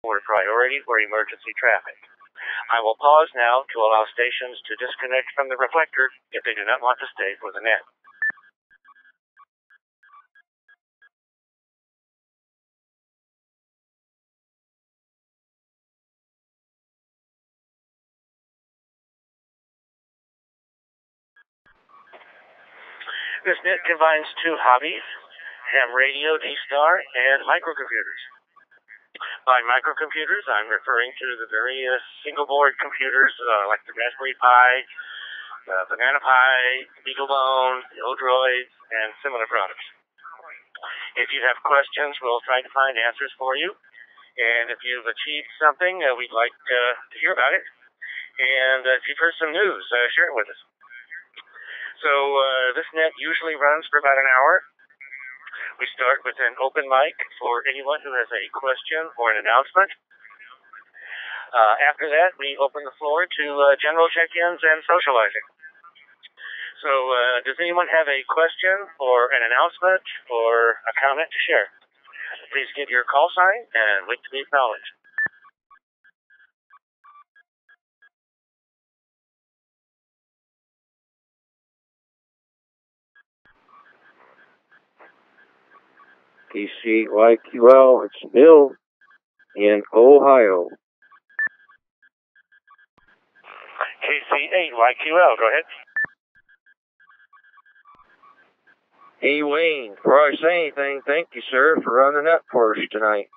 or priority for emergency traffic. I will pause now to allow stations to disconnect from the reflector if they do not want to stay for the net. This net combines two hobbies: ham radio, D-Star, and microcomputers. By microcomputers, I'm referring to the very single board computers like the Raspberry Pi, the Banana Pi, BeagleBone, the Odroid, and similar products. If you have questions, we'll try to find answers for you. And if you've achieved something, we'd like to hear about it. And if you've heard some news, share it with us. So this net usually runs for about an hour. We start with an open mic for anyone who has a question or an announcement. After that, we open the floor to general check-ins and socializing. So does anyone have a question or an announcement or a comment to share? Please give your call sign and wait to be acknowledged. KC8YQL, it's Bill in Ohio. KC8YQL, go ahead. Hey Wayne, before I say anything, thank you, sir, for running that for us tonight.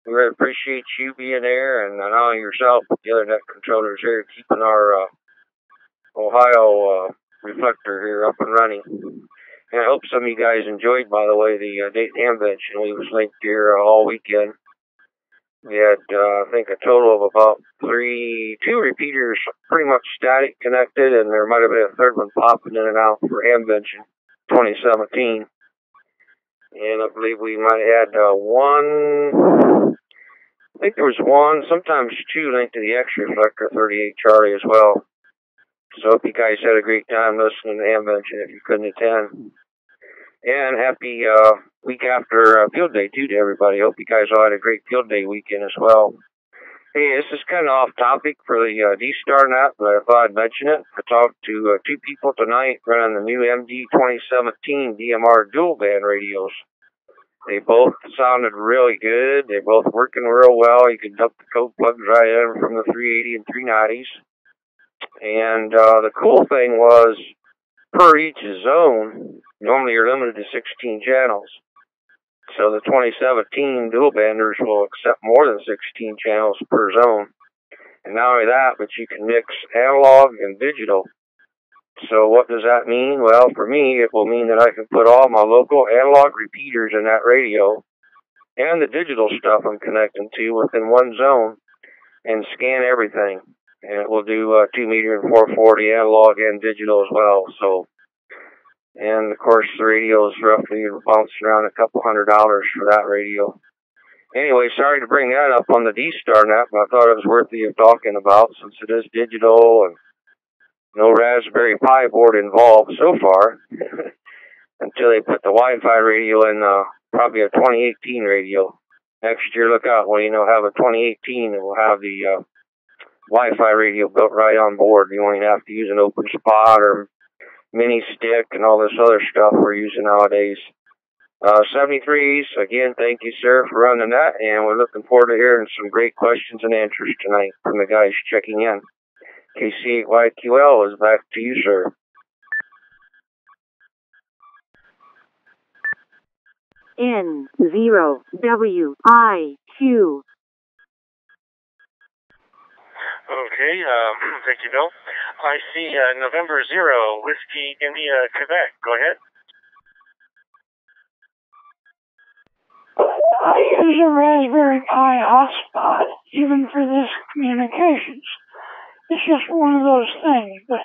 We really appreciate you being there, and not only yourself, but the other net controllers here, keeping our Ohio reflector here up and running. And I hope some of you guys enjoyed, by the way, the Dayton Hamvention. We was linked here all weekend. We had, I think, a total of about two repeaters pretty much static connected, and there might have been a third one popping in and out for Hamvention 2017. And I believe we might have had I think there was one, sometimes two linked to the X reflector 38 Charlie as well. So hope you guys had a great time listening to Hamvention if you couldn't attend. And happy week after field day too to everybody. Hope you guys all had a great field day weekend as well. Hey, this is kind of off topic for the D-Star net, but I thought I'd mention it. I talked to two people tonight running the new MD 2017 DMR dual band radios. They both sounded really good. They're both working real well. You can dump the code plugs right in from the 380 and 390s. And the cool thing was, per each zone, normally you're limited to 16 channels. So the 2017 dual banders will accept more than 16 channels per zone. And not only that, but you can mix analog and digital. So what does that mean? Well, for me, it will mean that I can put all my local analog repeaters in that radio and the digital stuff I'm connecting to within one zone and scan everything. And it will do 2 meter and 440 analog and digital as well. So, and of course, the radio is roughly bouncing around a couple $100 for that radio. Anyway, sorry to bring that up on the D-Star net, but I thought it was worthy of talking about since it is digital and no Raspberry Pi board involved so far. Until they put the Wi-Fi radio in probably a 2018 radio. Next year, look out, well, have a 2018 and we'll have the Wi-Fi radio built right on board. You won't even have to use an open spot or mini stick and all this other stuff we're using nowadays. 73s, again, thank you, sir, for running that, and we're looking forward to hearing some great questions and answers tonight from the guys checking in. KC8YQL is back to you, sir. N0WIQ. Okay, thank you, Bill. I see November 0, Whiskey India, Quebec. Go ahead. I use a Raspberry Pi hotspot even for this communications. It's just one of those things. But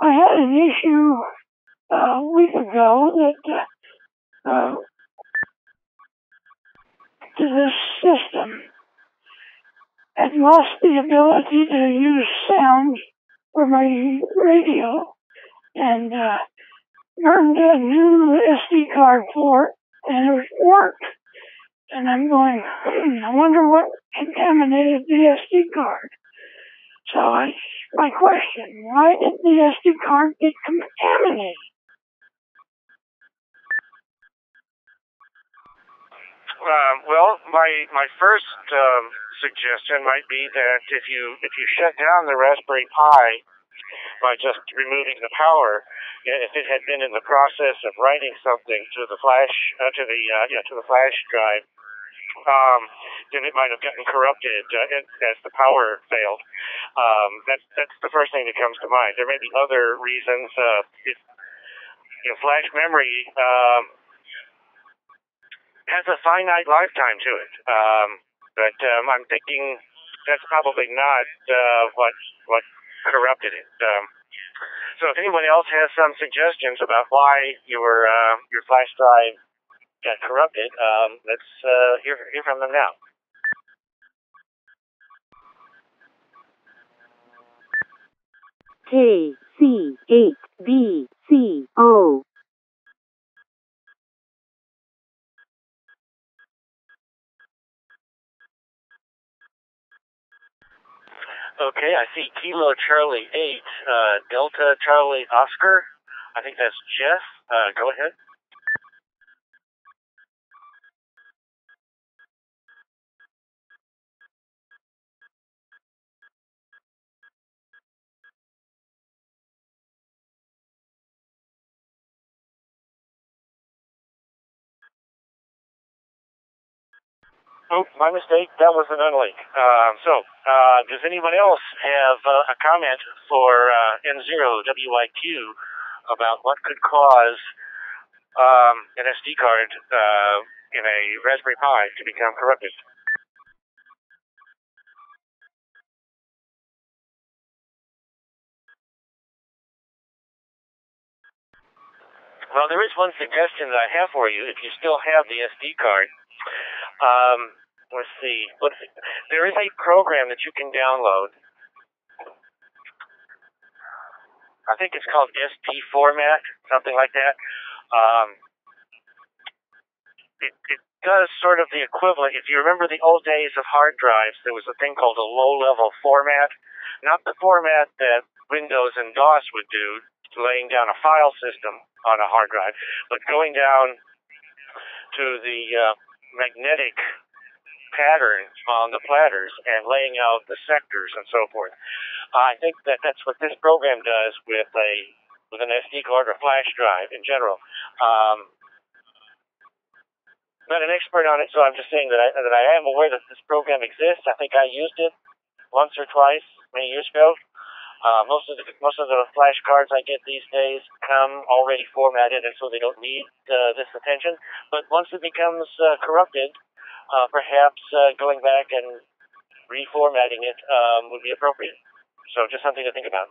I had an issue a week ago that this system had lost the ability to use sound for my radio and learned a new SD card port and it worked. and I'm going, I wonder what contaminated the SD card. So my question, why did the SD card get contaminated? Well, my first suggestion might be that if you shut down the Raspberry Pi by just removing the power, if it had been in the process of writing something to the flash to the flash drive, then it might have gotten corrupted as the power failed. That's the first thing that comes to mind. There may be other reasons. Flash memory has a finite lifetime to it, but I'm thinking that's probably not what corrupted it. So if anyone else has some suggestions about why your flash drive got corrupted, let's hear from them now. KC8BCO. Okay, I see Kilo Charlie 8, Delta Charlie Oscar. I think that's Jeff. Go ahead. Oh, my mistake. That was an unlink. Does anyone else have a comment for N0WIQ about what could cause an SD card in a Raspberry Pi to become corrupted? Well, there is one suggestion that I have for you if you still have the SD card. Let's see. There is a program that you can download. I think it's called SP Format, something like that. It does sort of the equivalent. If you remember the old days of hard drives, there was a thing called a low-level format. Not the format that Windows and DOS would do, laying down a file system on a hard drive, but going down to the magnetic pattern on the platters and laying out the sectors and so forth. I think that's what this program does with an SD card or flash drive in general. Not an expert on it, so I'm just saying that I am aware that this program exists. I think I used it once or twice many years ago. Most of the flash cards I get these days come already formatted, and so they don't need this attention. But once it becomes corrupted, perhaps going back and reformatting it would be appropriate. So just something to think about.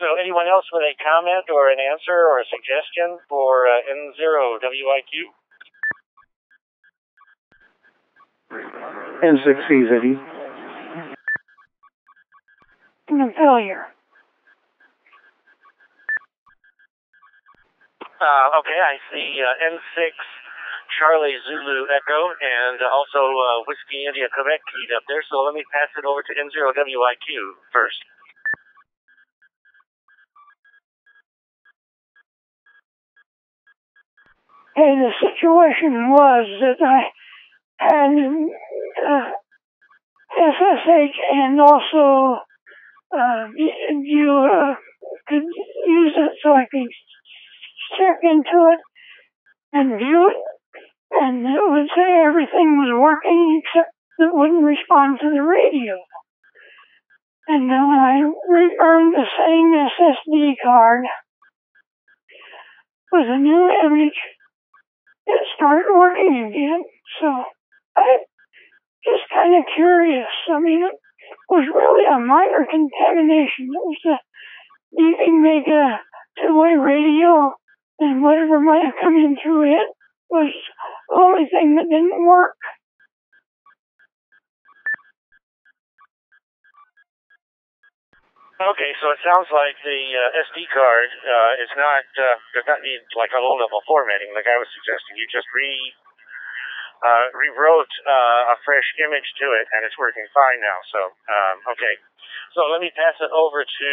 So anyone else with a comment or an answer or a suggestion for N0WIQ? N6C, Failure. Okay, I see N6 Charlie Zulu Echo and also Whiskey India Quebec keyed up there, so let me pass it over to N0WIQ first. Hey, the situation was that I had SSH and also you could use it so I could check into it and view it, and it would say everything was working except it wouldn't respond to the radio. And then when I re-earned the same SSD card with a new image, it started working again. So I'm just kind of curious. I mean, it was really a minor contamination. It was a DV Mega two-way radio, and whatever might have come in through it was the only thing that didn't work. Okay, so it sounds like the SD card does not need like a low-level formatting like I was suggesting. You just rewrote a fresh image to it, and it's working fine now. So, okay. So let me pass it over to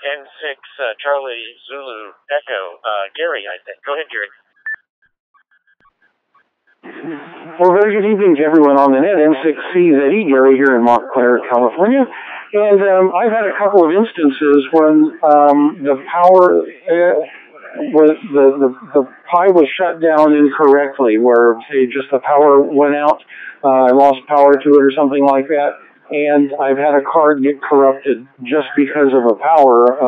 N6 Charlie Zulu Echo, Gary, I think. Go ahead, Gary. Well, very good evening to everyone on the net. N6CZE, Gary here in Montclair, California. And I've had a couple of instances when the power, the Pi was shut down incorrectly, where, say, just the power went out, I lost power to it or something like that, and I've had a card get corrupted just because of a power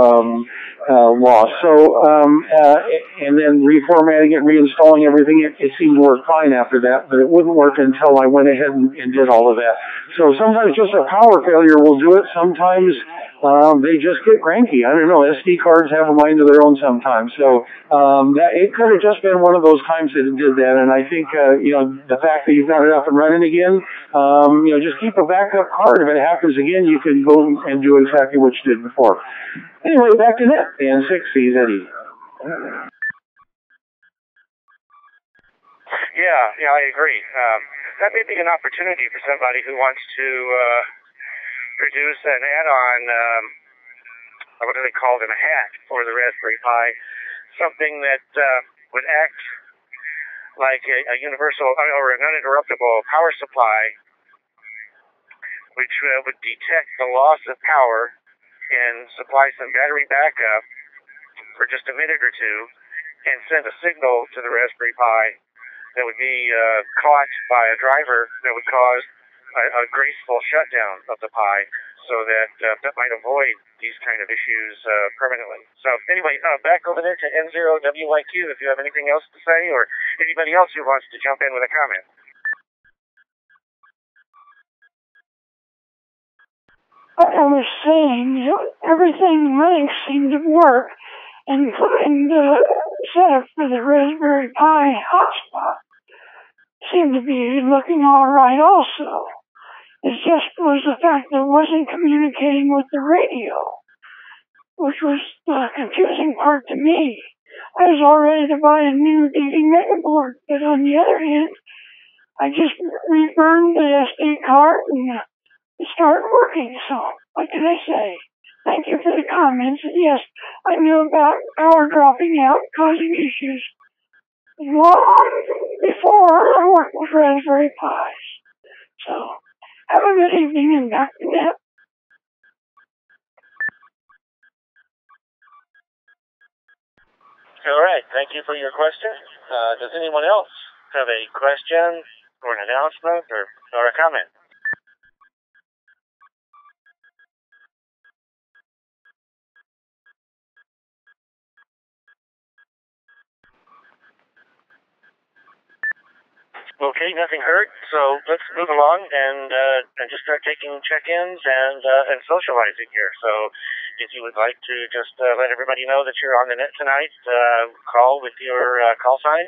loss. So, and then reformatting it, reinstalling everything, it seemed to work fine after that, but it wouldn't work until I went ahead and did all of that. So sometimes just a power failure will do it. Sometimes they just get cranky. I don't know. SD cards have a mind of their own sometimes. So that it could have just been one of those times that it did that. And I think the fact that you've got it up and running again, just keep a backup card. If it happens again, you can go and do exactly what you did before. Anyway, back to that. N6CZE. Yeah, I agree. That may be an opportunity for somebody who wants to produce an add-on, what do they call it, in a hat for the Raspberry Pi, something that would act like a universal or an uninterruptible power supply, which would detect the loss of power and supply some battery backup for just a minute or two and send a signal to the Raspberry Pi that would be caught by a driver that would cause a graceful shutdown of the Pi, so that might avoid these kind of issues permanently. So anyway, back over there to N0WYQ if you have anything else to say, or anybody else who wants to jump in with a comment. I was saying, everything really seemed to work, including the setup for the Raspberry Pi hotspot. Seemed to be looking all right also. It just was the fact that it wasn't communicating with the radio, which was the confusing part to me. I was all ready to buy a new DV Mega board, but on the other hand, I just reburned the SD card and it started working, so what can I say? Thank you for the comments. Yes, I knew about power dropping out, causing issues long before I worked with Raspberry Pis. So, have a good evening and back to net. All right, thank you for your question. Does anyone else have a question or an announcement or a comment? Okay, nothing heard, so let's move along and just start taking check-ins and socializing here. So if you would like to just let everybody know that you're on the net tonight, call with your call sign.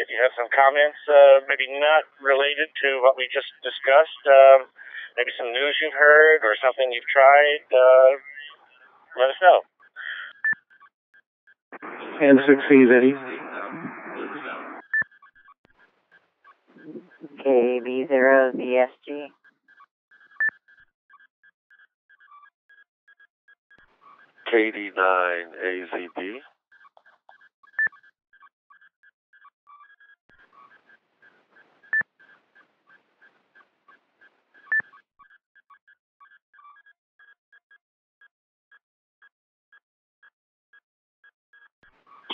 If you have some comments, maybe not related to what we just discussed, maybe some news you've heard or something you've tried, let us know. N6CZE. KB0VSG. KD9AZB.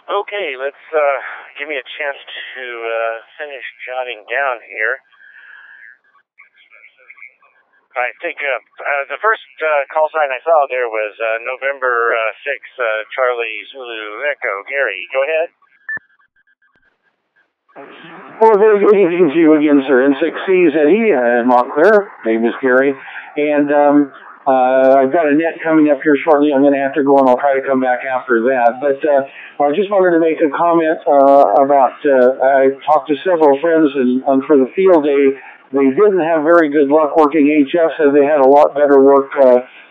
Okay, let's give me a chance to finish jotting down here. I think the first call sign I saw there was November 6, Charlie Zulu Echo. Gary, go ahead. Well, very good evening to you again, sir. N6CZE in Montclair. My name is Gary. And I've got a net coming up here shortly. I'm going to have to go and I'll try to come back after that. But I just wanted to make a comment about, I talked to several friends and for the field day they didn't have very good luck working HF, so they had a lot better work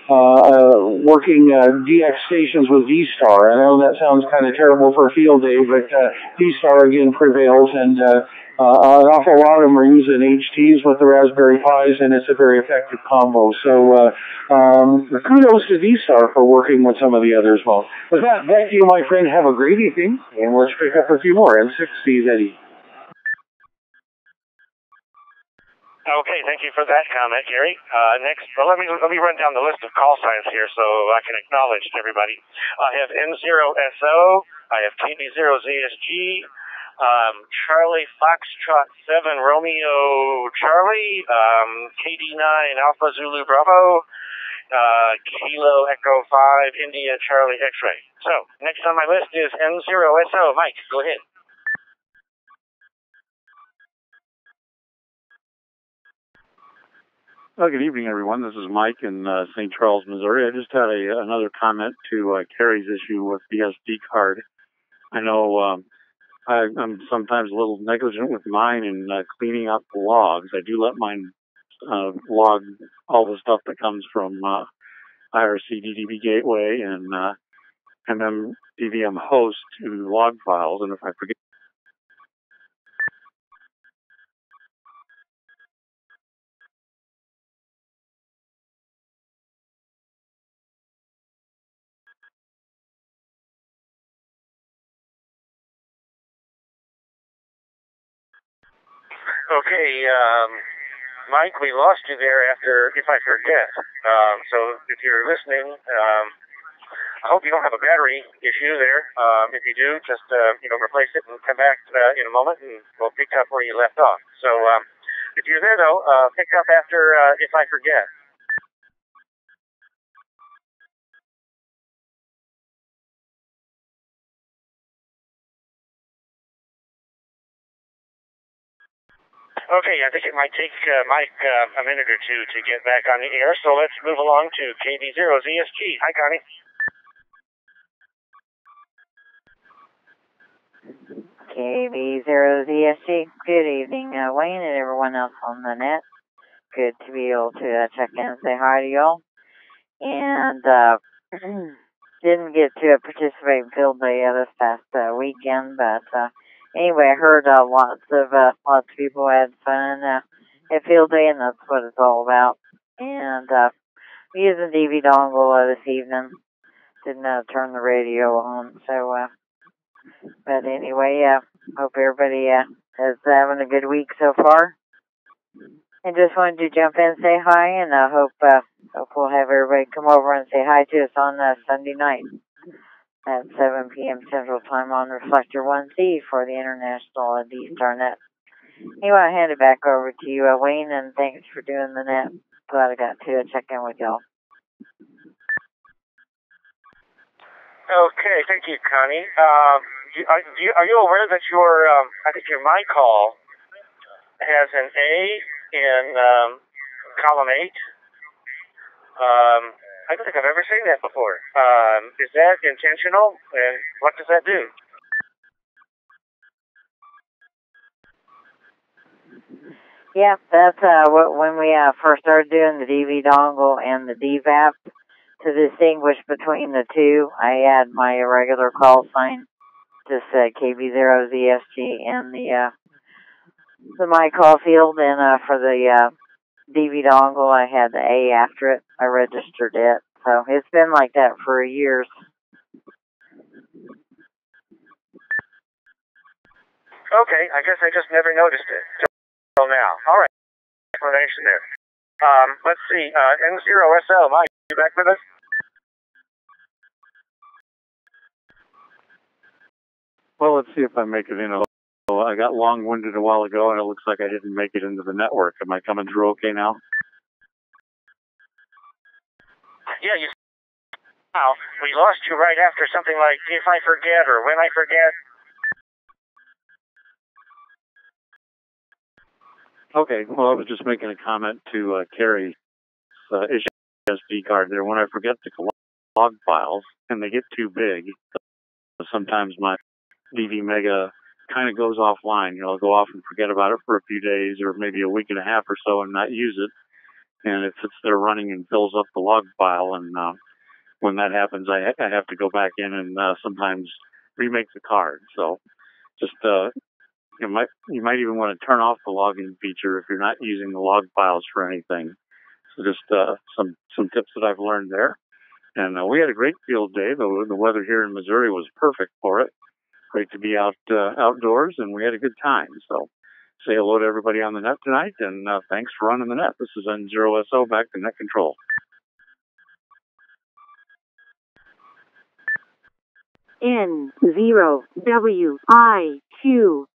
working DX stations with D-Star. I know that sounds kind of terrible for a field day, but D-Star again prevails, and an awful lot of them are using HTs with the Raspberry Pis, and it's a very effective combo. So kudos to D-Star for working with some of the others. Well, with that, thank you, my friend. Have a great evening, and let's pick up a few more. M6C's Eddie. Okay, thank you for that comment, Gary. Next, well, let me run down the list of call signs here so I can acknowledge everybody. I have N0SO, I have KB0ZSG, Charlie Foxtrot 7 Romeo Charlie, KD9 Alpha Zulu Bravo, Kilo Echo 5 India Charlie X-Ray. So, next on my list is N0SO. Mike, go ahead. Well, good evening, everyone. This is Mike in St. Charles, Missouri. I just had another comment to Carrie's issue with the SD card. I know I'm sometimes a little negligent with mine in cleaning up the logs. I do let mine log all the stuff that comes from IRC DDB Gateway and DVM host to log files, and if I forget. Okay, Mike, we lost you there after If I Forget. So if you're listening, I hope you don't have a battery issue there. If you do, just replace it and come back in a moment, and we'll pick up where you left off. So if you're there, though, pick up after If I Forget. Okay, I think it might take Mike a minute or two to get back on the air, so let's move along to KB0ZSG. Hi, Connie. KB0ZSG. Good evening, Wayne and everyone else on the net. Good to be able to check in and say hi to y'all. And didn't get to participate in Field Day this past weekend, but anyway, I heard lots of people had fun at Field Day, and that's what it's all about. And using DV dongle this evening, didn't turn the radio on, so but anyway, hope everybody is having a good week so far. And just wanted to jump in and say hi, and I hope we'll have everybody come over and say hi to us on Sunday night at 7 p.m. Central Time on Reflector 1C for the International D-Star Net. Anyway, I'll hand it back over to you, Wayne, and thanks for doing the net. Glad I got to check in with y'all. Okay, thank you, Connie. Are you aware that I think your My Call has an A in column 8? I don't think I've ever seen that before. Is that intentional? And what does that do? Yeah, that's when we first started doing the DV dongle and the DVAP. To distinguish between the two, I add my regular call sign, just KB0ZSG, and the My Call field, and for the DV dongle, I had the A after it. I registered it. So it's been like that for years. Okay, I guess I just never noticed it until now. All right, explanation there. Let's see, N0SL, Mike, you back with us? Well, let's see if I make it in. I got long-winded a while ago, and it looks like I didn't make it into the network. Am I coming through okay now? Yeah, we lost you right after something like If I Forget or When I Forget. Okay, well, I was just making a comment to Carrie's issue SD card there. When I forget to log files, and they get too big, sometimes my DV Mega kind of goes offline. I'll go off and forget about it for a few days or maybe a week and a half or so and not use it. And it sits there running and fills up the log file. And when that happens, I have to go back in and sometimes remake the card. So just you might even want to turn off the logging feature if you're not using the log files for anything. So just some tips that I've learned there. And we had a great field day. The weather here in Missouri was perfect for it. Great to be outdoors, and we had a good time. So say hello to everybody on the net tonight, and thanks for running the net. This is N0SO, back to net control. N0WIQ.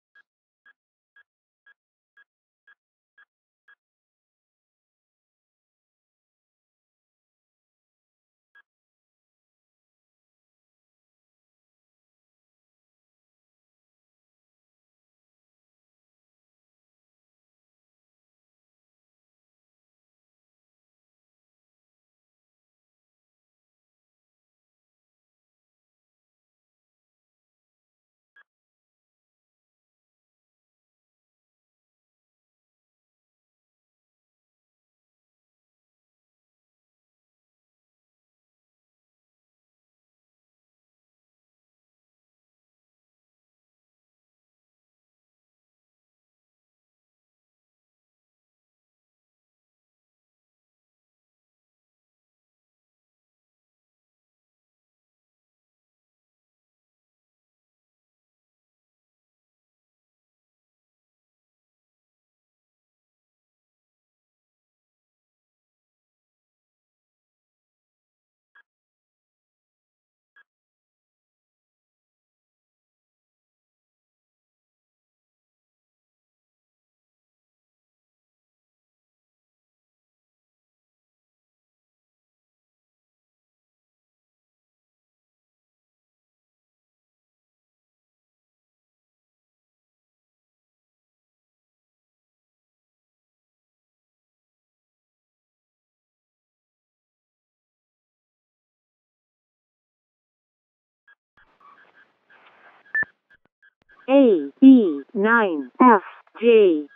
AE9FJ.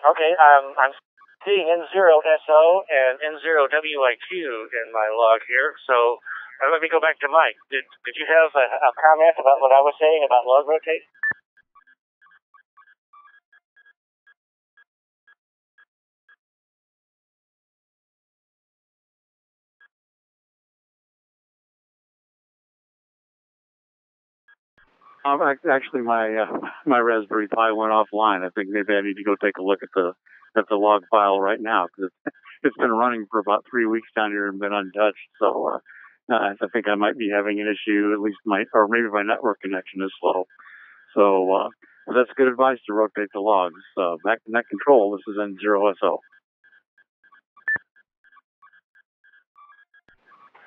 Okay, I'm seeing N0SO and N0WIQ in my log here, so let me go back to Mike. Did you have a comment about what I was saying about log rotate? Actually, my Raspberry Pi went offline. I think maybe I need to go take a look at the log file right now because it's been running for about 3 weeks down here and been untouched. So I think I might be having an issue. At least or maybe my network connection is slow. So that's good advice to rotate the logs. Back to net control. This is N0SO.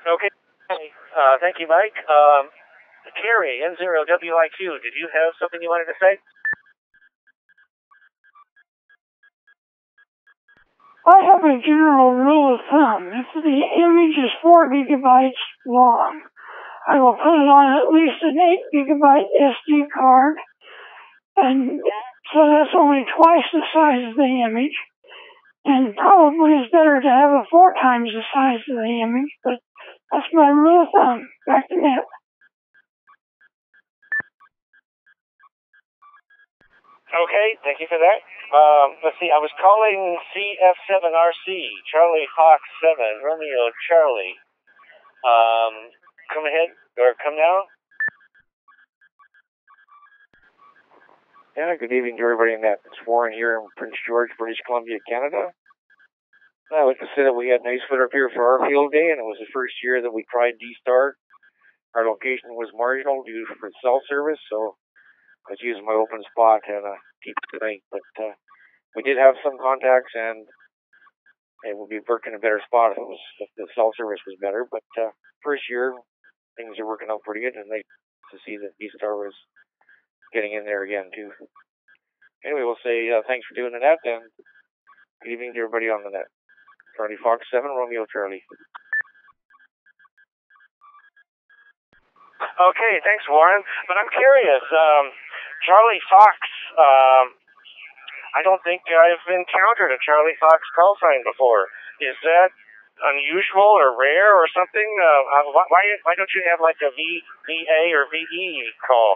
Okay. Thank you, Mike. Carrie, N0WIQ, did you have something you wanted to say? I have a general rule of thumb. If the image is 4 gigabytes long, I will put it on at least an 8 gigabyte SD card, and so that's only twice the size of the image. And probably it's better to have 4 times the size of the image, but that's my rule of thumb. Back to net. Okay, thank you for that. Let's see, I was calling CF7RC, Charlie Hawk 7, Romeo Charlie. Come ahead, or come now. Yeah, good evening to everybody in that. It's Warren here in Prince George, British Columbia, Canada. I like to say that we had nice weather up here for our field day, and it was the first year that we tried D-Star. Our location was marginal due for cell service, so I was using my open spot and keep it tonight. But we did have some contacts, and it would be working a better spot if the cell service was better. But first year, things are working out pretty good, and nice to see that D-Star was getting in there again too. Anyway, we'll say thanks for doing the net, and good evening to everybody on the net. Charlie Fox 7, Romeo Charlie. Okay, thanks, Warren. But I'm curious. Charlie Fox. I don't think I've encountered a Charlie Fox call sign before. Is that unusual or rare or something? Why don't you have like a VA or VE call?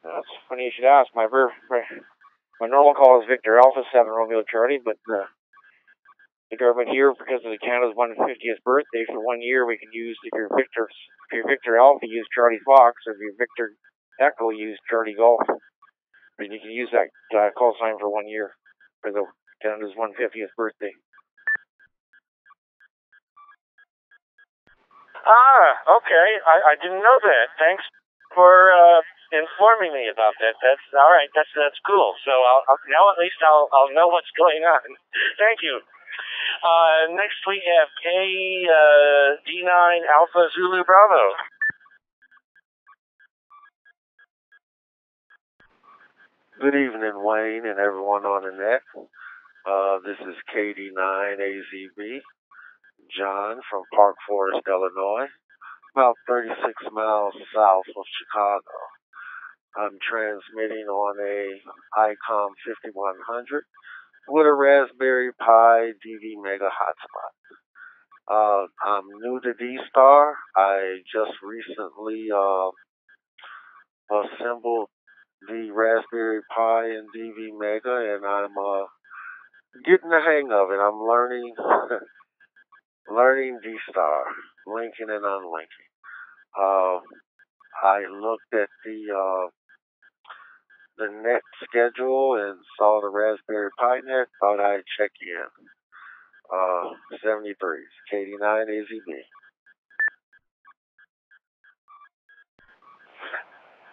That's funny you should ask. My normal call is Victor Alpha 7 Romeo Charlie, but the government here, because of the Canada's 150th birthday, for 1 year we can use, if you're Victor Alpha, use Charlie Fox. If you're Victor Echo, use Charlie Golf. And you can use that call sign for 1 year for the Canada's 150th birthday. Okay. I didn't know that. Thanks for informing me about that. That's all right. That's cool. So now at least I'll know what's going on. Thank you. Next we have D9 Alpha Zulu Bravo. Good evening, Wayne, and everyone on the net. This is KD9AZB, John from Park Forest, Illinois, about 36 miles south of Chicago. I'm transmitting on a ICOM 5100 with a Raspberry Pi DV Mega hotspot. I'm new to D-Star. I just recently assembled the Raspberry Pi and DV Mega, and I'm getting the hang of it. I'm learning D-Star, linking and unlinking. I looked at the net schedule and saw the Raspberry Pi net. Thought I'd check in. 73s, KD9AZB.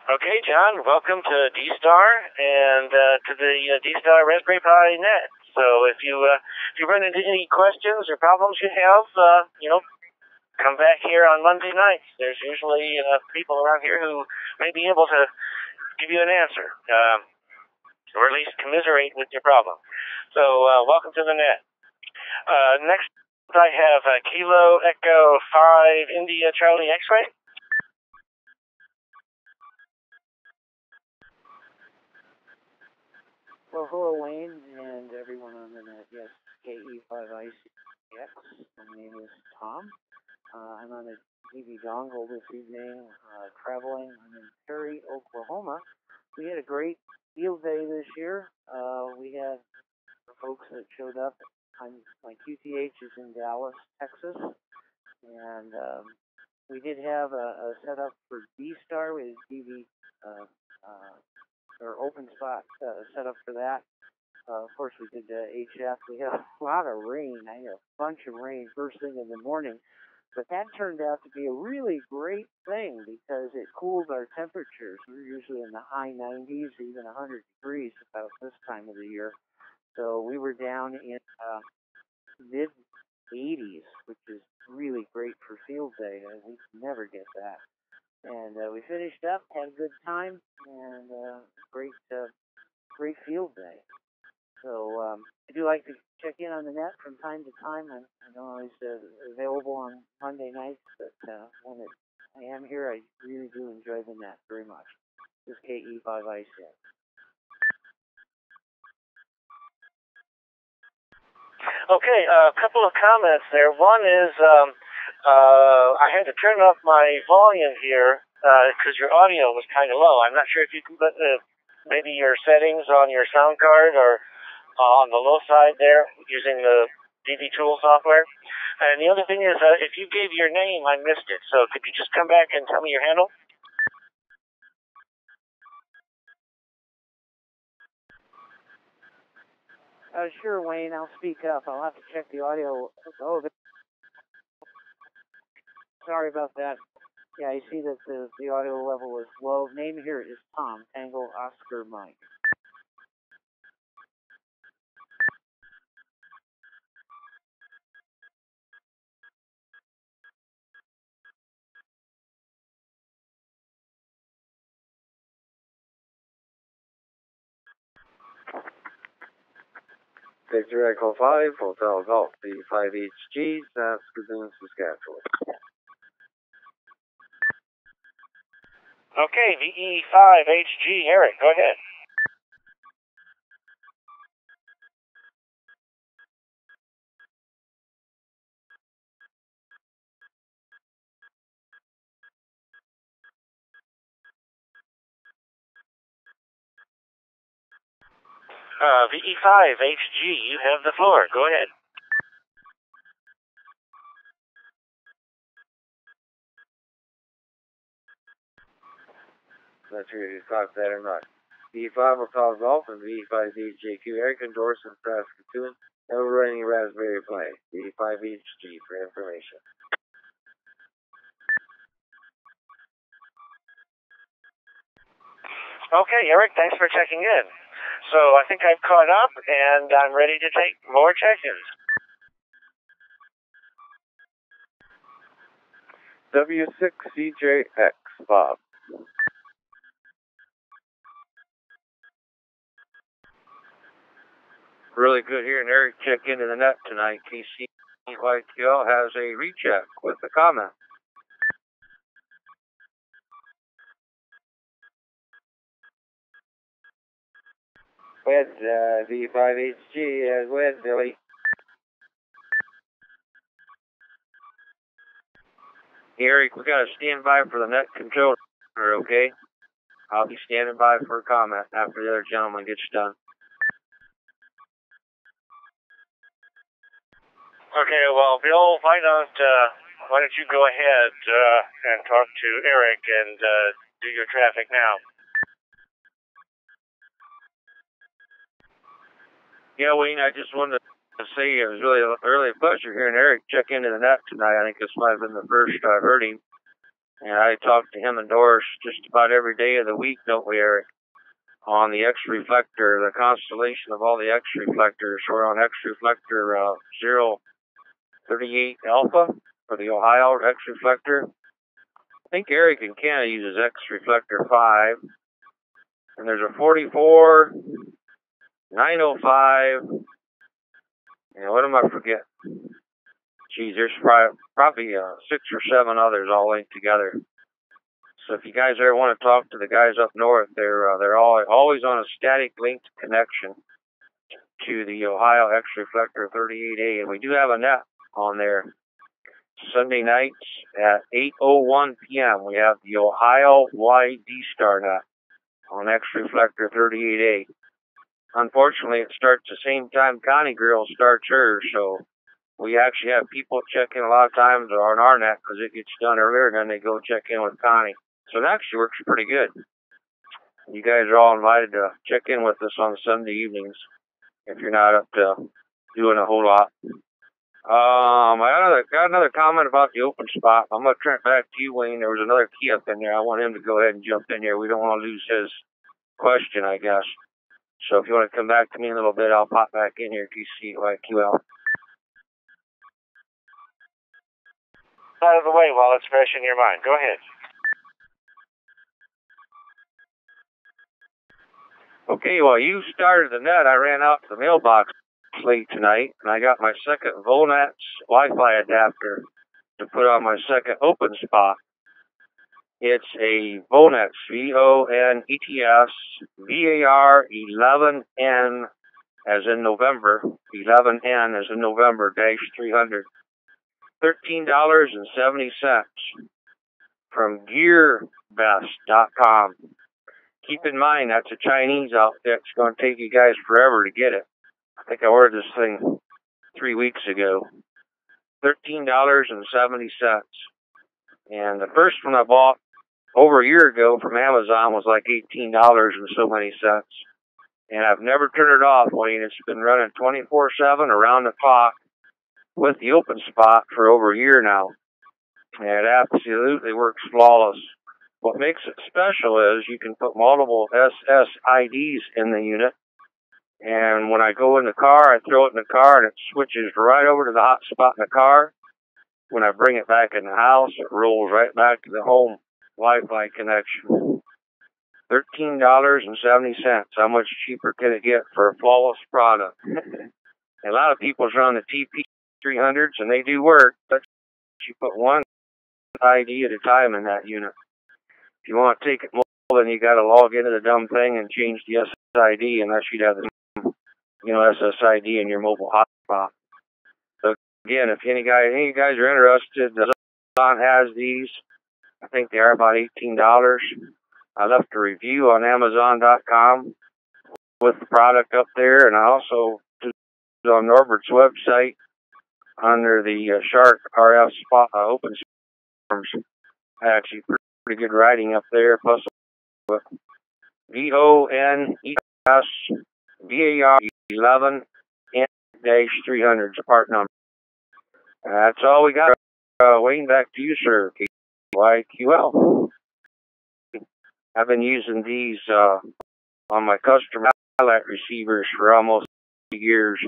Okay, John, welcome to D-Star and to the D-Star Raspberry Pi net. So if you run into any questions or problems you have, come back here on Monday nights. There's usually people around here who may be able to give you an answer, or at least commiserate with your problem. So welcome to the net. Next, I have Kilo Echo 5 India Charlie X-Ray. Well, hello, Wayne, and everyone on the net. Yes, KE5ICX. My name is Tom. I'm on a DV dongle this evening, traveling. I'm in Perry, Oklahoma. We had a great field day this year. We had folks that showed up. My QTH is in Dallas, Texas, and we did have a setup for D-Star. We had DV or open spot set up for that. Of course, we did HF. We had a lot of rain. I had a bunch of rain first thing in the morning, but that turned out to be a really great thing because it cooled our temperatures. We're usually in the high 90s, even 100 degrees about this time of the year. So we were down in mid 80s, which is really great for field day. We never get that. And we finished up, had a good time, and great field day. So I do like to check in on the net from time to time. I'm not always available on Monday nights, but when I am here, I really do enjoy the net very much. This is KE5ICX. Okay, a couple of comments there. One is I had to turn up my volume here because your audio was kind of low. I'm not sure if you can put maybe your settings on your sound card or on the low side there using the DV Tool software. And the other thing is if you gave your name, I missed it. So could you just come back and tell me your handle? Sure, Wayne, I'll speak up. I'll have to check the audio. Oh, sorry about that. Yeah, I see that the audio level is low. Name here is Tom, Tango Oscar Mike. Victor Echo 5, Hotel Golf, B5HG, Saskatoon, Saskatchewan. Okay, VE5HG, Eric, go ahead. VE5HG, you have the floor. Go ahead. Not sure if you caught that or not. VE5 will call golf and VE5HJQ Eric endorsement Saskatoon. Overrunning Raspberry Pi. VE5HG for information. Okay, Eric, thanks for checking in. So I think I've caught up, and I'm ready to take more check-ins. W6CJX, Bob. Really good hearing Eric check into the net tonight. KCYTL has a recheck with a comment. With V5HG as with Billy. Eric, we got to stand by for the net controller, okay? I'll be standing by for a comment after the other gentleman gets done. Okay, well, Bill, why don't you go ahead and talk to Eric and do your traffic now? Yeah, Wayne, I just wanted to say it was really a pleasure hearing Eric check into the net tonight. I think this might have been the first I've heard him. And I talk to him and Doris just about every day of the week, don't we, Eric? On the X reflector, the constellation of all the X reflectors. We're on X reflector 038 Alpha for the Ohio X reflector. I think Eric in Canada uses X reflector 5. And there's a 44, 905, and what am I forgetting? Geez, there's probably 6 or 7 others all linked together. So if you guys ever want to talk to the guys up north, they're always on a static linked connection to the Ohio X Reflector 38A, and we do have a net on there. Sunday nights at 8:01 p.m. we have the Ohio YD Star net on X Reflector 38A. Unfortunately, it starts the same time Connie Girl starts hers, so we actually have people check in a lot of times on our net because it gets done earlier, and then they go check in with Connie. So it actually works pretty good. You guys are all invited to check in with us on Sunday evenings if you're not up to doing a whole lot. I got another comment about the open spot. I'm going to turn it back to you, Wayne. There was another key up in there. I want him to go ahead and jump in here. We don't want to lose his question, I guess. So if you want to come back to me in a little bit, I'll pop back in here, KCYQL. Out of the way while it's fresh in your mind. Go ahead. Okay, well, you started the net. I ran out to the mailbox late tonight, and I got my second Vonets Wi-Fi adapter to put on my second open spot. It's a Vonets, VONETS, VAR11N as in November, 11N as in November, -300. $13.70 from GearBest.com. Keep in mind, that's a Chinese outfit. It's going to take you guys forever to get it. I think I ordered this thing 3 weeks ago. $13.70. And the first one I bought over a year ago from Amazon was like $18 and so many cents. And I've never turned it off, Wayne. It's been running 24/7 around the clock with the open spot for over a year now. And it absolutely works flawless. What makes it special is you can put multiple SSIDs in the unit. And when I go in the car, I throw it in the car and it switches right over to the hot spot in the car. When I bring it back in the house, it rolls right back to the home Wi-Fi connection. $13.70. How much cheaper can it get for a flawless product? A lot of people's run the TP300s and they do work, but you put one ID at a time in that unit. If you want to take it mobile, then you got to log into the dumb thing and change the SSID, and that should have the SSID in your mobile hotspot. So again, if any of you guys are interested, Amazon has these. I think they are about $18. I left a review on Amazon.com with the product up there, and I also did it on Norbert's website under the Shark RF spot, open source. Actually, pretty good writing up there. Plus, VONES VAR 11N-300 part number. That's all we got. Wayne, back to you, sir. KYQL. I've been using these on my custom highlight receivers for almost 2 years.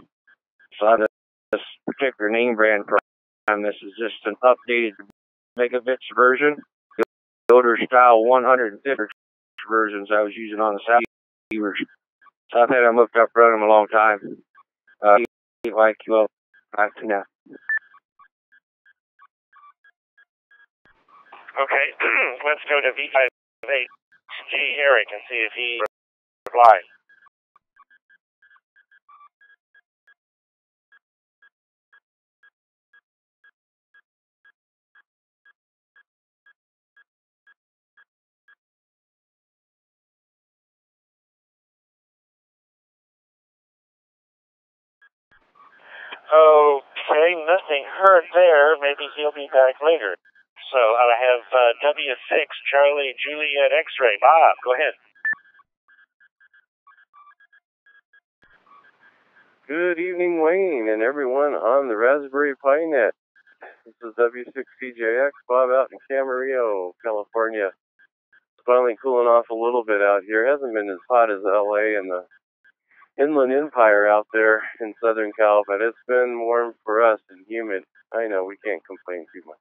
So I have this particular name brand program. This is just an updated megabits version. The older style 150 versions I was using on the South receivers. So I've had them hooked up running them a long time. KYQL. Back to now. Okay, let's go to V58G Eric and see if he replies. Okay, nothing heard there. Maybe he'll be back later. So I have W6 Charlie Juliet X-ray. Bob, go ahead. Good evening, Wayne, and everyone on the Raspberry Pi Net. This is W6CJX, Bob out in Camarillo, California. It's finally cooling off a little bit out here. It hasn't been as hot as LA and the Inland Empire out there in Southern Cal, but it's been warm for us and humid. I know, we can't complain too much.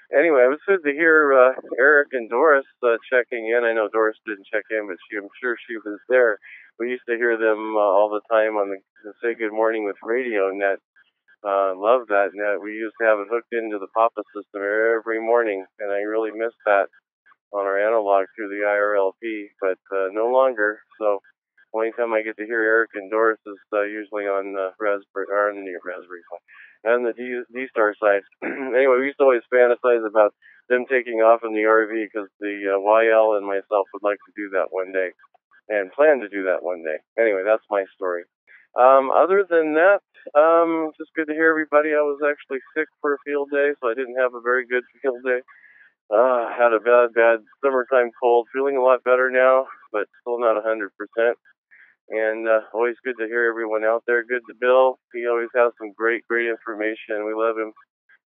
Anyway, it was good to hear Eric and Doris checking in. I know Doris didn't check in, but I'm sure she was there. We used to hear them all the time on the Say Good Morning with Radio Net. Love that net. We used to have it hooked into the Papa system every morning, and I really miss that on our analog through the IRLP, but no longer. So only time I get to hear Eric and Doris is usually on Raspberry Pi and the D-Star side. Anyway, we used to always fantasize about them taking off in the RV because the YL and myself would like to do that one day and plan to do that one day. Anyway, that's my story. Other than that, just good to hear everybody. I was actually sick for a field day, so I didn't have a very good field day. Had a bad summertime cold. Feeling a lot better now, but still not 100%. And always good to hear everyone out there. Good to Bill. He always has some great information. We love him.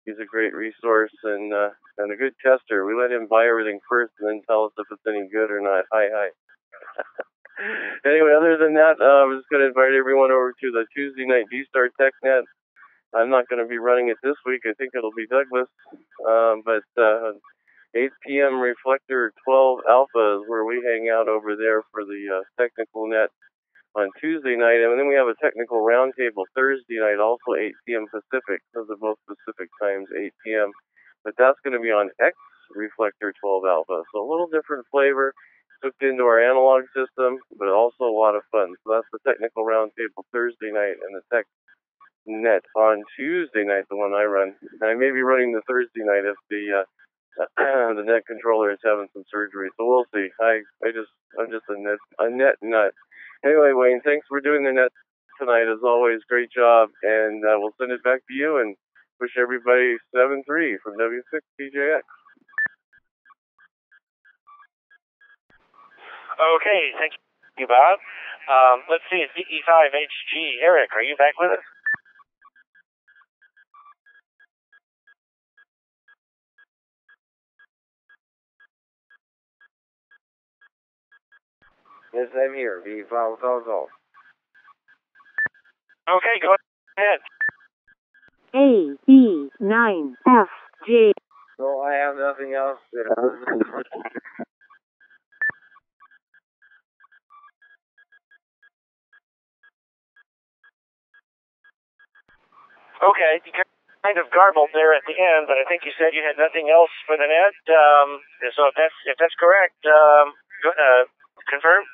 He's a great resource and a good tester. We let him buy everything first and then tell us if it's any good or not. Hi. Anyway, other than that, I was going to invite everyone over to the Tuesday night D-Star TechNet. I'm not going to be running it this week. I think it'll be Douglas. But 8 p.m. Reflector 12 Alpha is where we hang out over there for the technical net on Tuesday night. And then we have a technical roundtable Thursday night, also 8 p.m. Pacific. Those are both Pacific times, 8 p.m. But that's going to be on X Reflector 12 Alpha. So a little different flavor. Hooked into our analog system, but also a lot of fun. So that's the technical roundtable Thursday night and the tech net on Tuesday night, the one I run. And I may be running the Thursday night if the net controller is having some surgery. So we'll see. I'm just a net nut. Anyway, Wayne, thanks for doing the net tonight as always. Great job, and we'll send it back to you and wish everybody 7-3 from W6CJX. Okay, thank you, Bob. Let's see, VE5HG. Eric, are you back with us? Yes, I'm here. VE5. Okay, go ahead. AE9FJ. So I have nothing else. Okay. kind of garbled there at the end, but I think you said you had nothing else for the net. So if that's correct, confirm.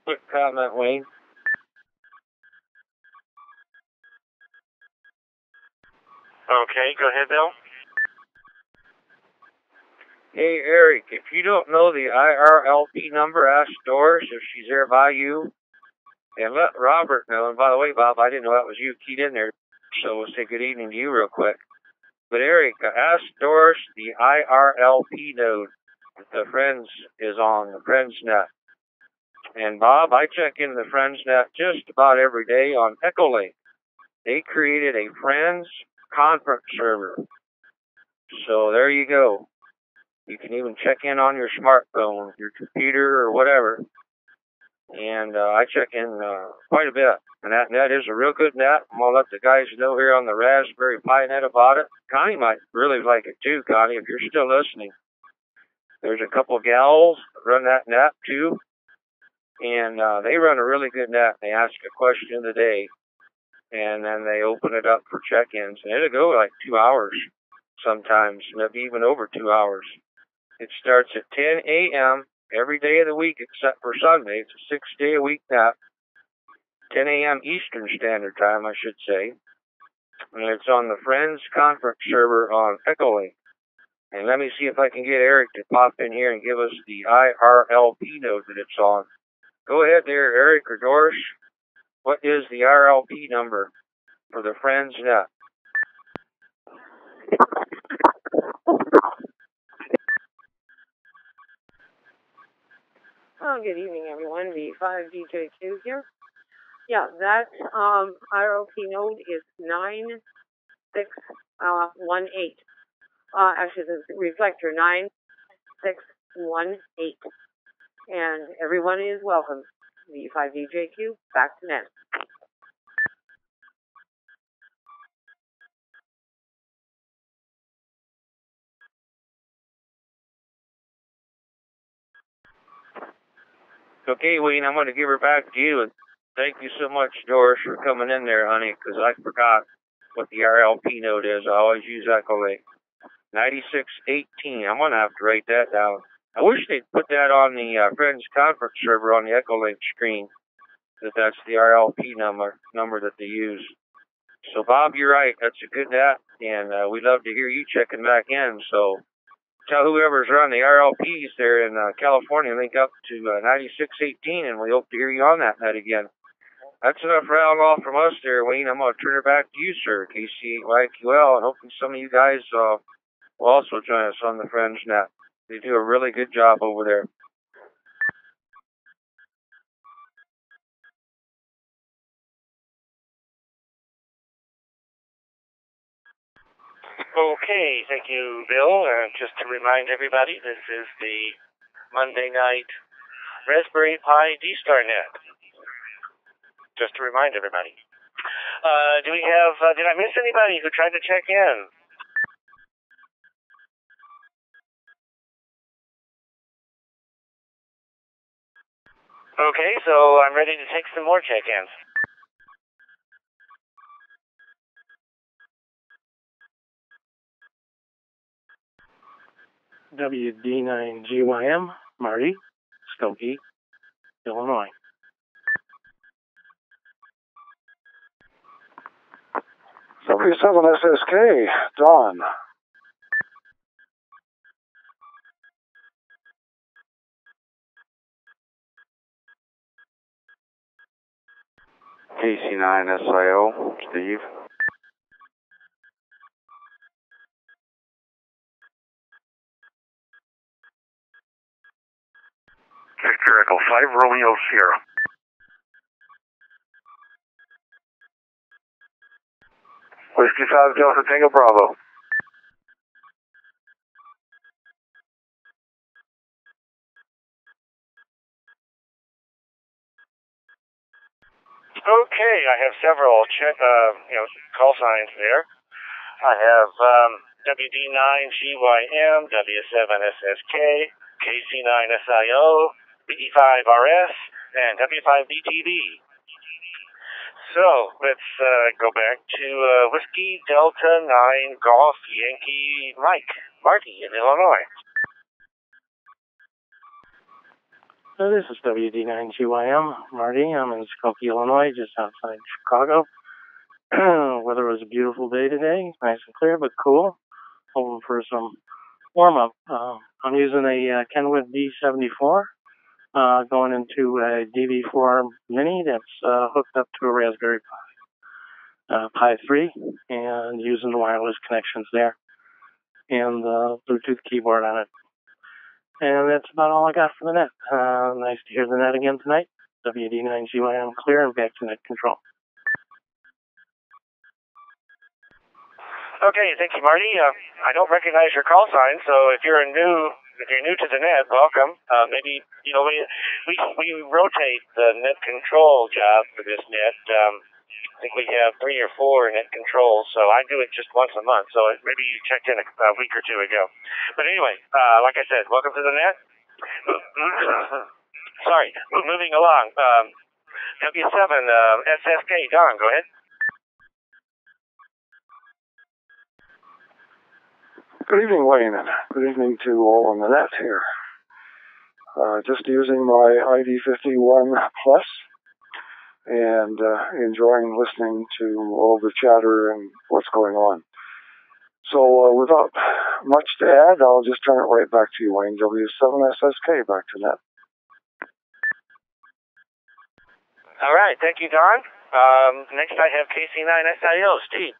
Quick comment, Wayne. Okay, go ahead, Bill. Hey, Eric, if you don't know the IRLP number, ask Doris if she's there by you. And let Robert know. And by the way, Bob, I didn't know that was you keyed in there. So we'll say good evening to you real quick. But Eric, ask Doris the IRLP node that the Friends is on, the Friends net. And Bob, I check in the Friends net just about every day on Echolink. They created a Friends conference server. So there you go. You can even check in on your smartphone, your computer, or whatever. And I check in quite a bit. And that net is a real good net. I'm going to let the guys know here on the Raspberry Pi net about it. Connie might really like it too, Connie, if you're still listening. There's a couple gals that run that net too. And they run a really good net. They ask a question a day. And then they open it up for check-ins. And it'll go like 2 hours sometimes, maybe even over 2 hours. It starts at 10 a.m. every day of the week except for Sunday. It's a 6-day-a-week nap. 10 a.m. Eastern Standard Time, I should say. And it's on the Friends conference server on Echolink. And let me see if I can get Eric to pop in here and give us the IRLP node that it's on. Go ahead there, Eric or Doris. What is the IRLP number for the Friends net? Oh, good evening, everyone. V5DJQ here. Yeah, that IRLP node is 9618. Actually, the reflector 9618. And everyone is welcome. V5DJQ, back to net. Okay, Wayne, I'm going to give her back to you. And thank you so much, Doris, for coming in there, honey, because I forgot what the RLP node is. I always use Echolink. 9618. I'm going to have to write that down. I wish they'd put that on the Friends conference server on the Echolink screen, that's the RLP number that they use. So, Bob, you're right. That's a good net, and we'd love to hear you checking back in. So tell whoever's run the RLPs there in California, link up to 9618, and we hope to hear you on that net again. That's enough round off from us there, Wayne. I'm going to turn it back to you, sir, KC8YQL, and hopefully some of you guys will also join us on the Friends net. They do a really good job over there. Okay, thank you, Bill. Just to remind everybody, this is the Monday night Raspberry Pi D-Star net. Just to remind everybody. Did I miss anybody who tried to check in? Okay, so I'm ready to take some more check-ins. WD9GYM, Marty, Skokie, Illinois. W7SSK, Don. KC9SIO, Steve. Victor Echo 5, Romeo Sierra. Whiskey 5, Delta Tango Bravo. Okay, I have several call signs there. I have WD9GYM, W7SSK, KC9SIO, BE5RS, and W5DTB. So, let's go back to Whiskey Delta 9 Golf Yankee Mike, Marty in Illinois. So this is WD9GYM, Marty. I'm in Skokie, Illinois, just outside Chicago. Weather was a beautiful day today, nice and clear, but cool. Hoping for some warm-up. I'm using a Kenwood D74, going into a DV4 Mini that's hooked up to a Raspberry Pi 3, and using the wireless connections there, and the Bluetooth keyboard on it. And that's about all I got for the net. Nice to hear the net again tonight. WD9GYM clear and back to net control. Okay, thank you, Marty. I don't recognize your call sign, so if you're new to the net, welcome. Maybe we rotate the net control job for this net. I think we have 3 or 4 net controls, so I do it just once a month. So maybe you checked in a week or 2 ago. But anyway, like I said, welcome to the net. Sorry, moving along. W7 SSK, Don, go ahead. Good evening, Wayne, and good evening to all on the net here. Just using my ID51 Plus and enjoying listening to all the chatter and what's going on. So without much to add, I'll just turn it right back to you, Wayne. W7SSK, back to net. All right, thank you, Don. Next I have KC9SIO, Steve.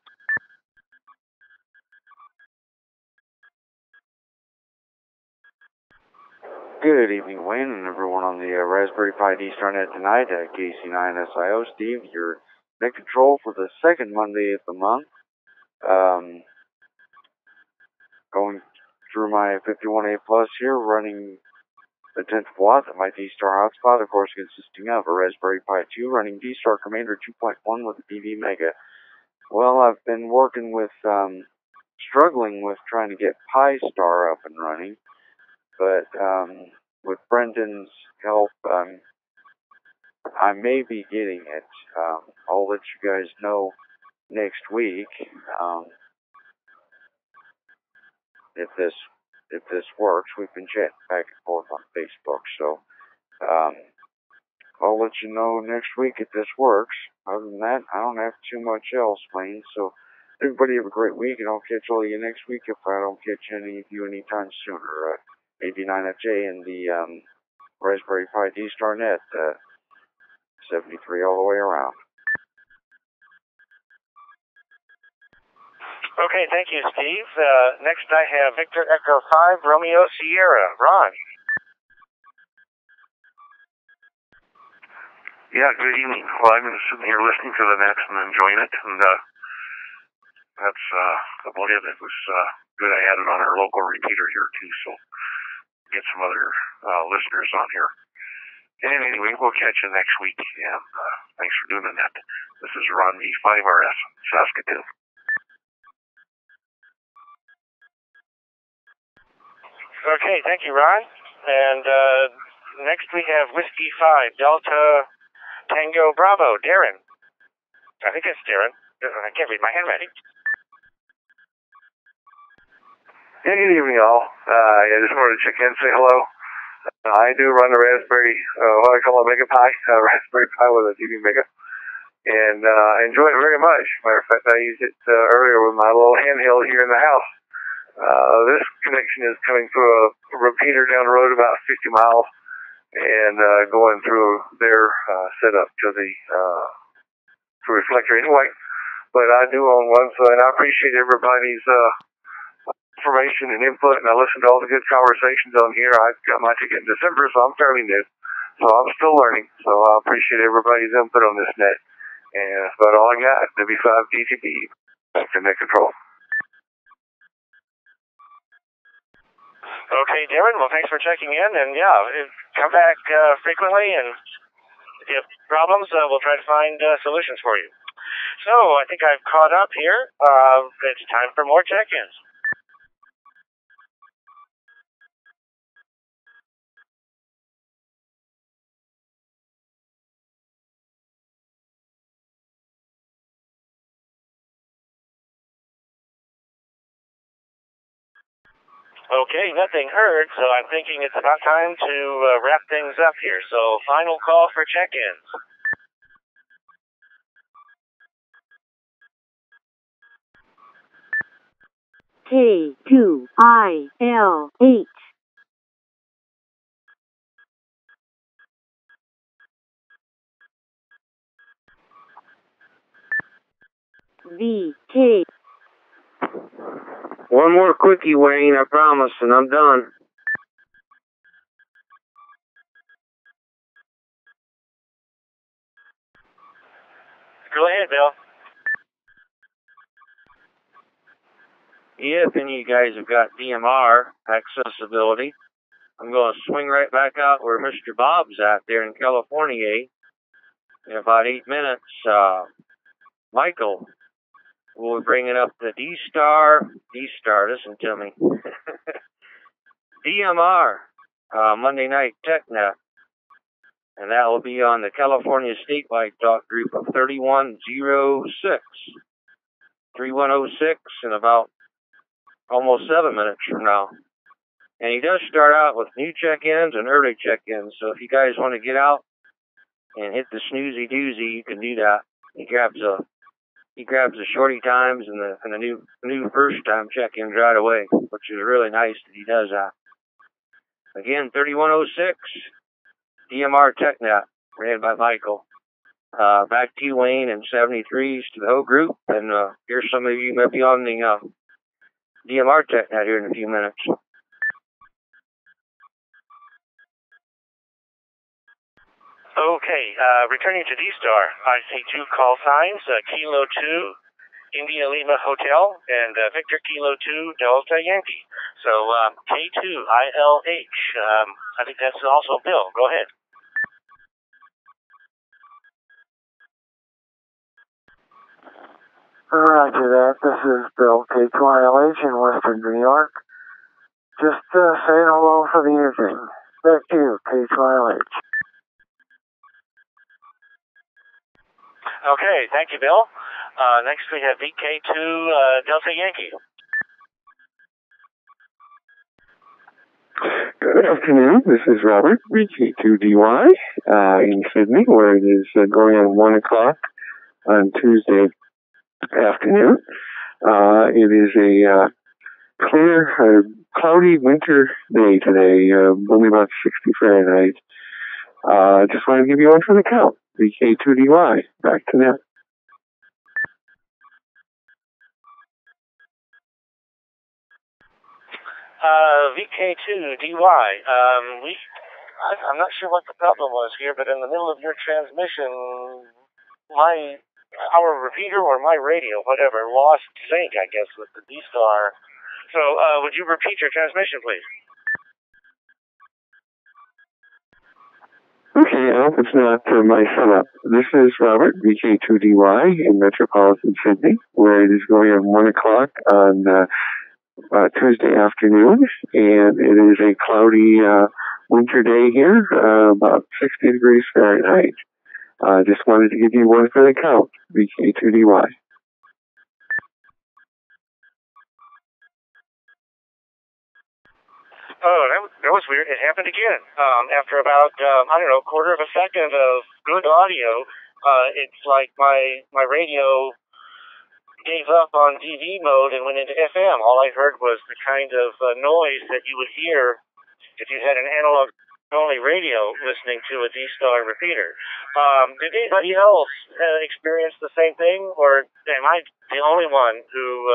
Good evening, Wayne, and everyone on the Raspberry Pi D-Star net tonight. KC9SIO, Steve, your net control for the second Monday of the month. Going through my 51A Plus here, running the 10th watt of my D-Star hotspot, of course, consisting of a Raspberry Pi 2 running D-Star Commander 2.1 with a DV Mega. Well, I've been working with, struggling with trying to get Pi Star up and running. But with Brendan's help, I may be getting it. I'll let you guys know next week if this works. We've been chatting back and forth on Facebook, so I'll let you know next week if this works. Other than that, I don't have too much else, Wayne. So everybody have a great week, and I'll catch all of you next week if I don't catch any of you anytime sooner. 89FJ and the Raspberry Pi D-Star net, 73 all the way around. Okay, thank you, Steve. Next I have Victor Echo 5, Romeo Sierra. Ron. Yeah, good evening. Well, I'm just sitting here listening to the nets and enjoying it, and that's about it. It was good I had it on our local repeater here, too, so get some other listeners on here. And anyway, we'll catch you next week, and thanks for doing that. This is Ron V5RS, Saskatoon. Okay, thank you, Ron. And next we have Whiskey 5, Delta Tango Bravo, Darren. I think that's Darren. I can't read my handwriting. Yeah, good evening, all. I just wanted to check in and say hello. I do run a Raspberry, what I call a Mega Pi, Raspberry Pi with a DV Mega, and I enjoy it very much. Matter of fact, I used it earlier with my little handheld here in the house. This connection is coming through a repeater down the road about 50 miles, and going through their setup to the reflector anyway. But I do own one, so and I appreciate everybody's information and input, and I listen to all the good conversations on here. I got my ticket in December, so I'm fairly new. So I'm still learning. So I appreciate everybody's input on this net. And that's about all I got. W5DTB. Back to net control. Okay, Darren. Well, thanks for checking in. And yeah, come back frequently, and if you have problems, we'll try to find solutions for you. So I think I've caught up here. It's time for more check-ins. Okay, nothing heard, so I'm thinking it's about time to wrap things up here. So, final call for check-ins. K2ILH. VK. One more quickie, Wayne, I promise, and I'm done. Go ahead, Bill. If any of you guys have got DMR accessibility, I'm going to swing right back out where Mr. Bob's at there in California. In about 8 minutes, Michael will be bringing up the D-Star, listen to me, DMR, Monday Night TechNet, and that will be on the California Statewide Talk Group of 3106 in about almost 7 minutes from now. And he does start out with new check-ins and early check-ins, so if you guys want to get out and hit the snoozy doozy, you can do that. He grabs the shorty times and the new first time check-ins right away, which is really nice that he does that. Again, 3106 DMR TechNet, ran by Michael. Back to you, Wayne, and 73s to the whole group, and here's some of you maybe on the DMR TechNet here in a few minutes. Okay, returning to D-Star, I see 2 call signs, Kilo 2, India Lima Hotel, and Victor Kilo 2, Delta Yankee. So, K2ILH, I think that's also Bill. Go ahead. Roger that. This is Bill, K2ILH in Western New York. Just saying hello for the evening. Back to you, K2ILH. Okay, thank you, Bill. Next we have VK2 Delta Yankee. Good afternoon. This is Robert, VK2DY, in Sydney, where it is going on 1 o'clock on Tuesday afternoon. It is a clear, cloudy winter day today, only about 60 Fahrenheit. Just want to give you one for the count. VK2DY, back to net. VK2DY, I'm not sure what the problem was here, but in the middle of your transmission, our repeater or my radio, whatever, lost sync, I guess, with the D-Star. So, would you repeat your transmission, please? Okay, I hope it's not my setup. This is Robert, VK2DY in Metropolitan Sydney, where it is going on 1 o'clock on Tuesday afternoon, and it is a cloudy winter day here, about 60 degrees Fahrenheit. Just wanted to give you one for the count, VK2DY. Oh, that was weird. It happened again. After about, a quarter of a second of good audio, it's like my radio gave up on DV mode and went into FM. All I heard was the kind of noise that you would hear if you had an analog-only radio listening to a D-Star repeater. Did anybody else experience the same thing, or am I the only one who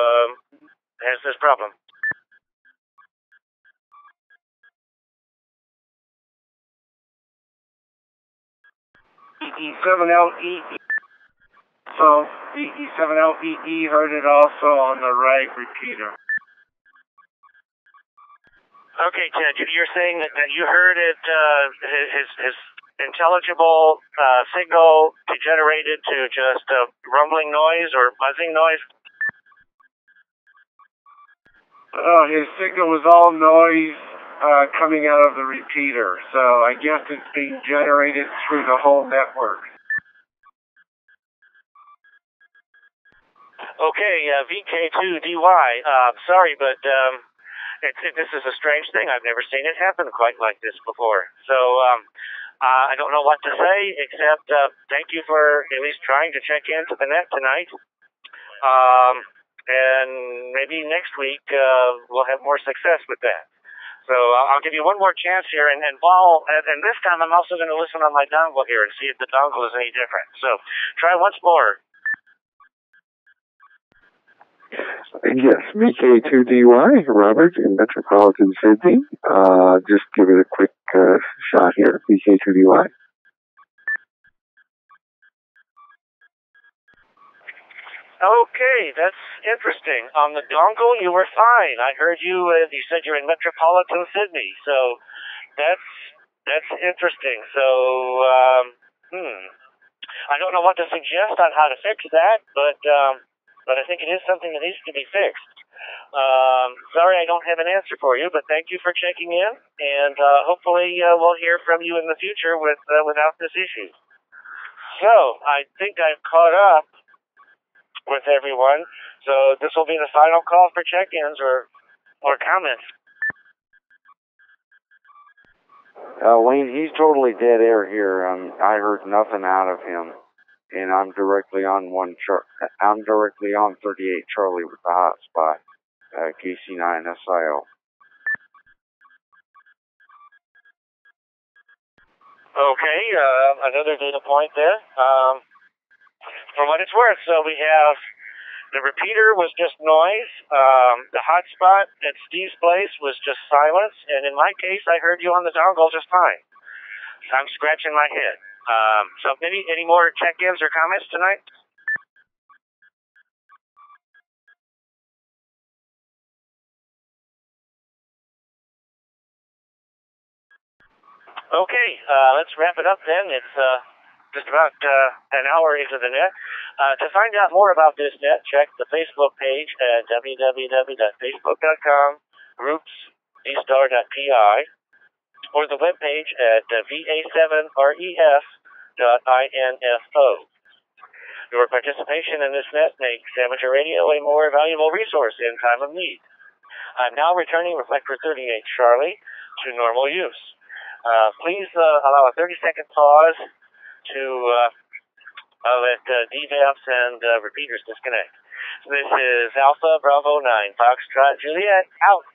has this problem? EE7LEE. So, EE7LEE heard it also on the right repeater. Okay, Ted, you're saying that you heard it, his intelligible signal degenerated to just a rumbling noise or buzzing noise? Oh, his signal was all noise coming out of the repeater, so I guess it's being generated through the whole network. Okay, VK2DY, sorry, but This is a strange thing. I've never seen it happen quite like this before. So I don't know what to say except thank you for at least trying to check into the net tonight. And maybe next week we'll have more success with that. So I'll give you one more chance here, and this time I'm also going to listen on my dongle here and see if the dongle is any different. So try once more. Yes, VK2DY, Robert in Metropolitan Sydney. Just give it a quick shot here, VK2DY. Okay, that's interesting. On the dongle, you were fine. I heard you. You said you're in Metropolitan Sydney, so that's interesting. So, I don't know what to suggest on how to fix that, but I think it is something that needs to be fixed. Sorry, I don't have an answer for you, but thank you for checking in, and hopefully we'll hear from you in the future without this issue. So, I think I've caught up with everyone, so this will be the final call for check-ins or comments. Wayne, he's totally dead air here. I heard nothing out of him, and I'm directly on 38 Charlie with the hotspot, KC9SIO. Okay, another data point there. For what it's worth, so we have the repeater was just noise, the hotspot at Steve's place was just silence, and in my case, I heard you on the dongle just fine. I'm scratching my head. So maybe any more check-ins or comments tonight? Okay, let's wrap it up then. It's just about an hour into the net. To find out more about this net, check the Facebook page at www.facebook.com, groups, dstar.pi, or the webpage at va7ref.info. Your participation in this net makes amateur radio a more valuable resource in time of need. I'm now returning Reflector 38 Charlie to normal use. Please allow a 30-second pause to let DVAPs and repeaters disconnect. This is Alpha Bravo 9 Foxtrot Juliet out.